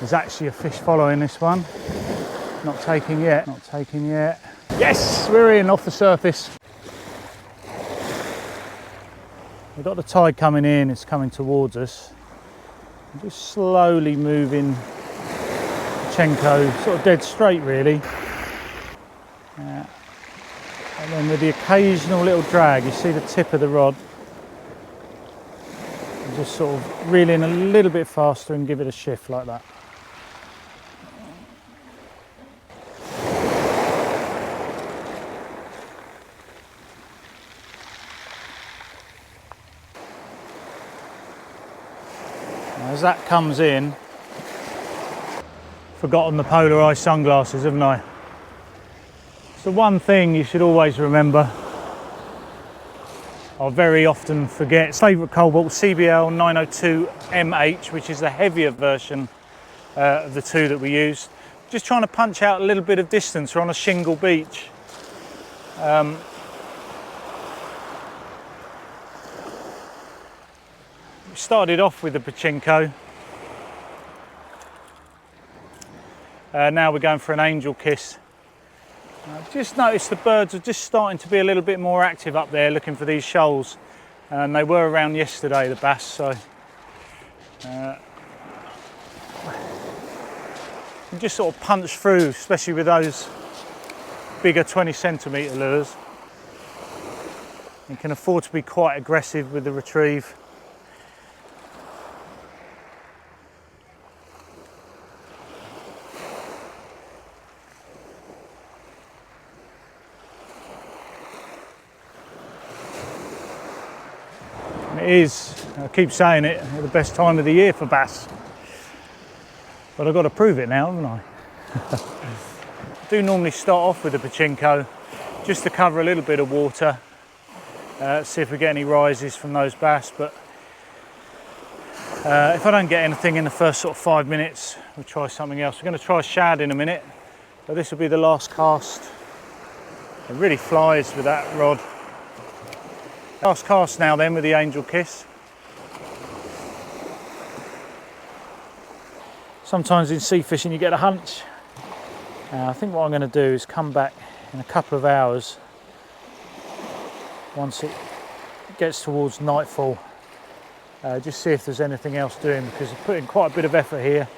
There's actually a fish following this one. Not taking yet, not taking yet. Yes, we're in off the surface. We've got the tide coming in, it's coming towards us. I'm just slowly moving Chenko, sort of dead straight really. And then with the occasional little drag, you see the tip of the rod. And just sort of reel in a little bit faster and give it a shift like that. As that comes in, forgotten the polarised sunglasses, haven't I? It's the one thing you should always remember. I very often forget. Favourite cobalt CBL 902MH, which is the heavier version of the two that we use. Just trying to punch out a little bit of distance. We're on a shingle beach. We started off with the pachinko. Now we're going for an angel kiss. I've just noticed the birds are just starting to be a little bit more active up there looking for these shoals. And they were around yesterday, the bass, so you just sort of punch through, especially with those bigger 20cm lures. You can afford to be quite aggressive with the retrieve. It is, I keep saying it, the best time of the year for bass. But I've got to prove it now, haven't I? I do normally start off with the pachinko just to cover a little bit of water, see if we get any rises from those bass. But if I don't get anything in the first sort of 5 minutes, we'll try something else. We're going to try shad in a minute, but this will be the last cast. It really flies with that rod. Last cast now then with the angel kiss. Sometimes in sea fishing you get a hunch. I think what I'm going to do is come back in a couple of hours once it gets towards nightfall. Just see if there's anything else doing, because we've put in quite a bit of effort here.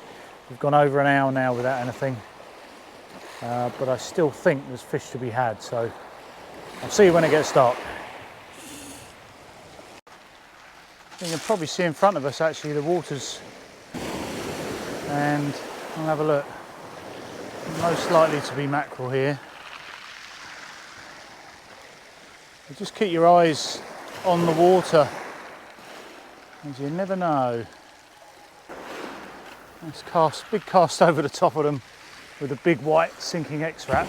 We've gone over an hour now without anything. But I still think there's fish to be had, so I'll see you when it gets dark. You can probably see in front of us actually the waters, and I'll have a look. Most likely to be mackerel here. You just keep your eyes on the water, as you never know. Nice cast, big cast over the top of them with a big white sinking X-Wrap.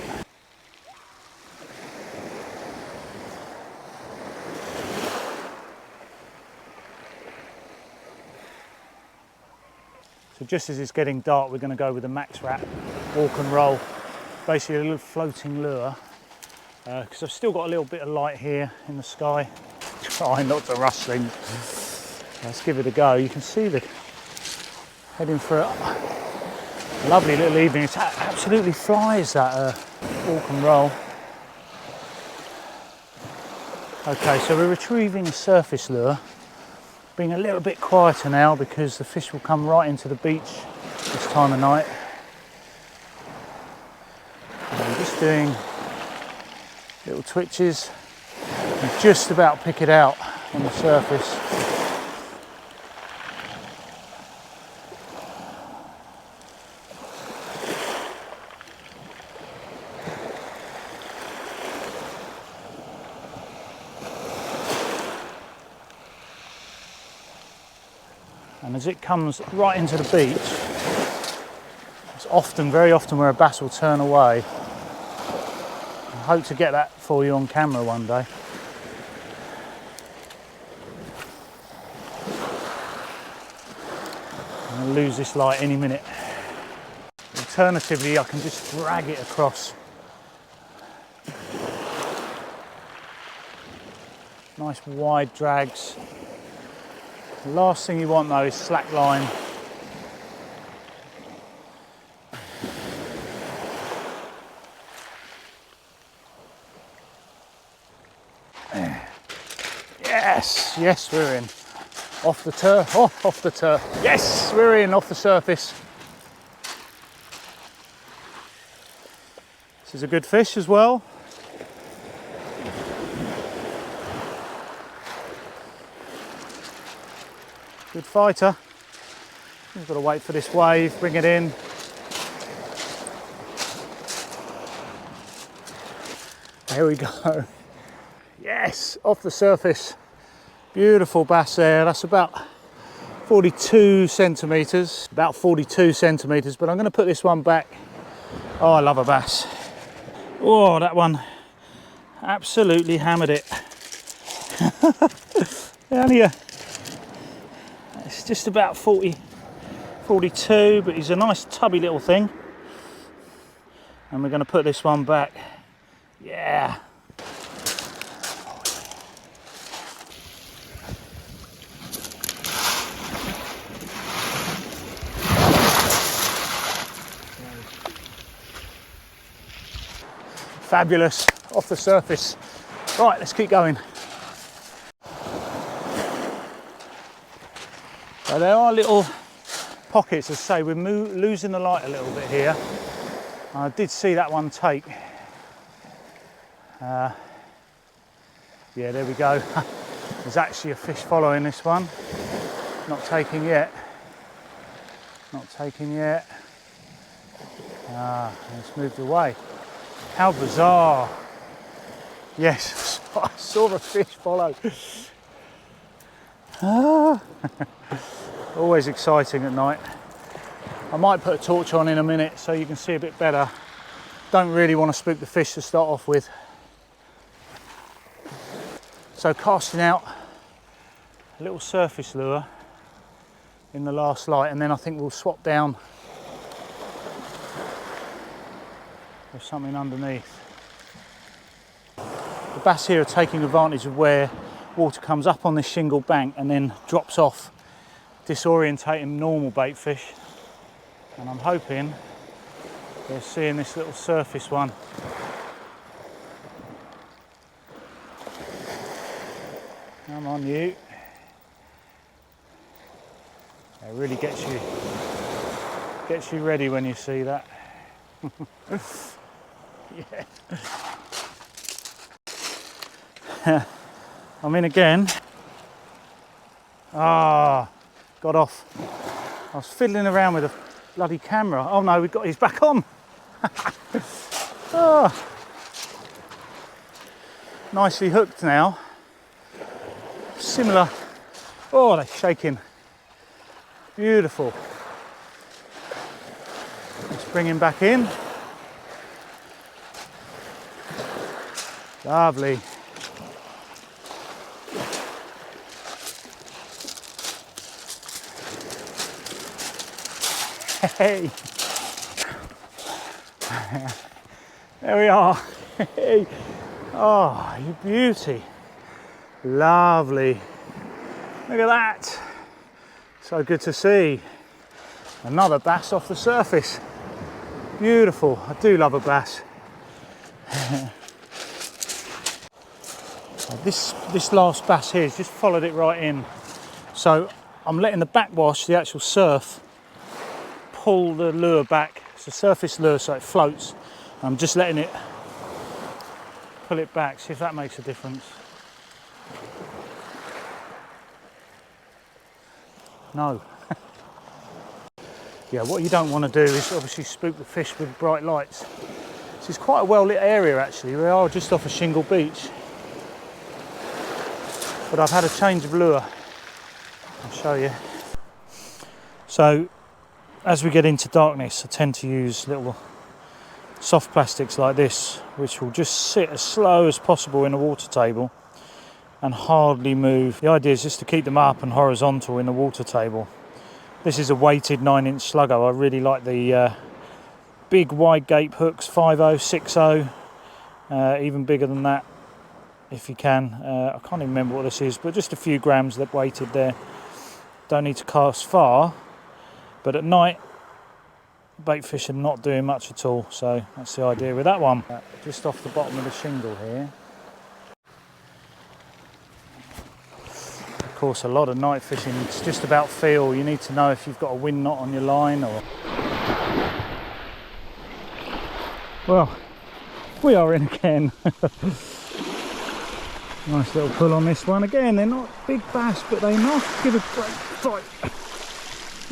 So just as it's getting dark, we're going to go with the Max Wrap walk and roll, basically a little floating lure, because I've still got a little bit of light here in the sky. Trying not to rush things. Let's give it a go. You can see the heading for a lovely little evening. It absolutely flies, that walk and roll. Okay, so we're retrieving a surface lure. Being a little bit quieter now because the fish will come right into the beach this time of night. And I'm just doing little twitches and just about pick it out on the surface. And as it comes right into the beach, it's often, very often, where a bass will turn away. I hope to get that for you on camera one day. I'm going to lose this light any minute. Alternatively, I can just drag it across. Nice wide drags. The last thing you want though is slack line. Yes, yes, we're in. Off the turf, oh, off the turf. Yes, we're in, off the surface. This is a good fish as well. Good fighter. We've got to wait for this wave, bring it in. Here we go. Yes, off the surface. Beautiful bass there. That's about 42 centimetres. About 42 centimetres, but I'm going to put this one back. Oh, I love a bass. Oh, that one absolutely hammered it. It's just about 40, 42, but he's a nice tubby little thing. And we're going to put this one back. Yeah. Fabulous, off the surface. Right, let's keep going. So there are little pockets, as I say, we're losing the light a little bit here. I did see that one take. Yeah, there we go. There's actually a fish following this one. Not taking yet. Not taking yet. It's moved away. How bizarre. Yes, I saw the fish follow. Always exciting at night. I might put a torch on in a minute so you can see a bit better. Don't really want to spook the fish to start off with. So casting out a little surface lure in the last light, and then I think we'll swap down with something underneath. The bass here are taking advantage of where water comes up on this shingle bank and then drops off, disorientating normal bait fish. And I'm hoping they're seeing this little surface one. Come on, you. It really gets you ready when you see that. Yeah. I'm in again. Ah, got off. I was fiddling around with a bloody camera. Oh no, he's back on. Oh. Nicely hooked now. Similar. Oh, they're shaking. Beautiful. Let's bring him back in. Lovely. Hey. There we are. Hey. Oh, you beauty. Lovely. Look at that. So good to see. Another bass off the surface. Beautiful. I do love a bass. This last bass here has just followed it right in. So I'm letting the backwash, the actual surf, pull the lure back. It's a surface lure, so it floats. I'm just letting it pull it back, see if that makes a difference. No. Yeah, what you don't want to do is obviously spook the fish with bright lights. This is quite a well lit area actually. We are just off a shingle beach. But I've had a change of lure. I'll show you. So as we get into darkness, I tend to use little soft plastics like this, which will just sit as slow as possible in the water table and hardly move. The idea is just to keep them up and horizontal in the water table. This is a weighted 9-inch sluggo. I really like the big wide gape hooks, 5.0, 6.0, even bigger than that if you can. I can't even remember what this is, but just a few grams that weighted there. Don't need to cast far, but at night bait fish are not doing much at all, so that's the idea with that one. Just off the bottom of the shingle here. course, a lot of night fishing, it's just about feel. You need to know if you've got a wind knot on your line or... Well, we are in again. Nice little pull on this one. Again, they're not big bass, but they must give a great fight.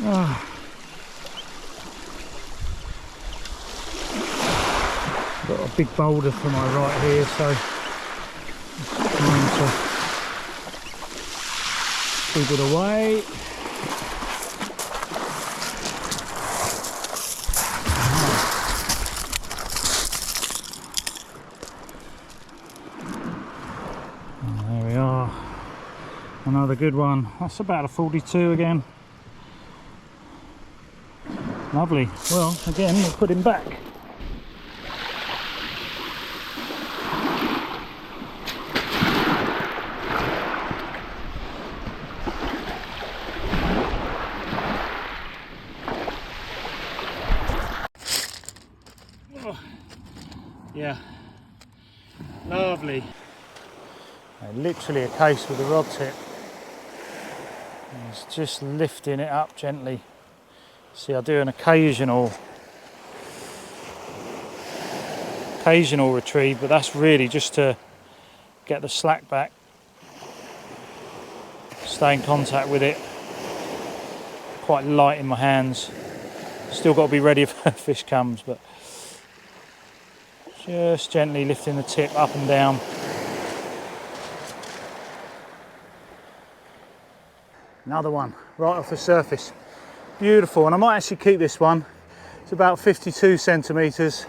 Ah. Got a big boulder to my right here, so trying to keep it away. There we are, another good one. That's about a 42 again. Lovely. Well, again, we'll put him back. Oh, yeah, lovely. Literally a case with the rod tip. It's just lifting it up gently. See, I do an occasional retrieve, but that's really just to get the slack back, stay in contact with it. Quite light in my hands. Still got to be ready if a fish comes, but just gently lifting the tip up and down. Another one right off the surface. Beautiful, and I might actually keep this one. It's about 52 centimetres.